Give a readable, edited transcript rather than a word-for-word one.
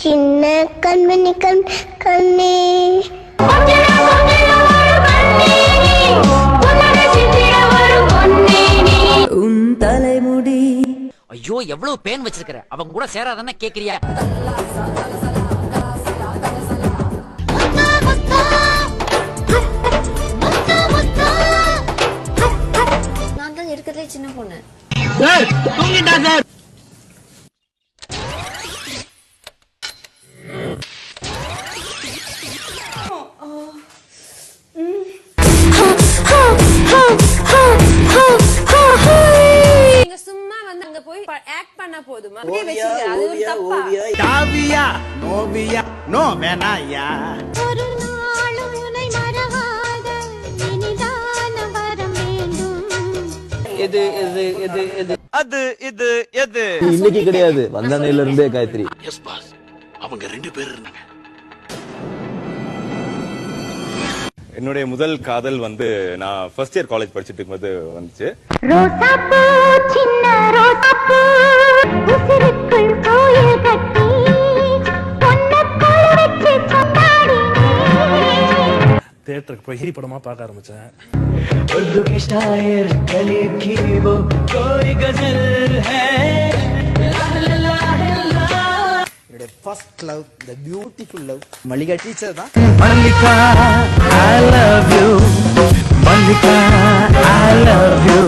சின்ன கண்மணி கண்ணே உன் தலைமுடி. ஐயோ எவ்வளவு பேன் வச்சிருக்கிற, அவங்க கூட சேராதானே கேக்குறியா? நான் தான் இருக்கிறதுலே சின்ன பொண்ணு. நீங்க சும்மா வந்து அங்க போய் ஆக்ட் பண்ணா போதுமா? அப்படியே வெச்சிருக்க, அது ஒரு தப்பா? தாவியா நோவியா நோ வேணாயா. ஒரு நாளும் உன்னை மறவாத இனிதான வரம் வேண்டும். எது எது எது எது அது இது எது இன்னைக்கு கிடையாது, வந்தனையில இருந்தே காயத்ரி. எஸ் பாஸ், அவங்க 2 பேர் இருந்தாங்க. என்னுடைய முதல் காதல் வந்து நான் ஃபர்ஸ்ட் இயர் காலேஜ் படிச்சுட்டு இருக்கும்போது வந்துச்சு. ரோசாப்பூ சின்ன ரோசாப்பூ உசிருக்குள் கோயில் கட்டி பொன்னக்குள் வச்சு கொண்டாடினே. தியேட்டருக்கு போய் ஹிந்தி படமா பார்க்க ஆரம்பிச்சேன். என்னுடைய ஃபர்ஸ்ட் லவ், தி பியூட்டிஃபுல் லவ், மல்லிகா டீச்சர் தான். Mallika I love you, Mallika I love you.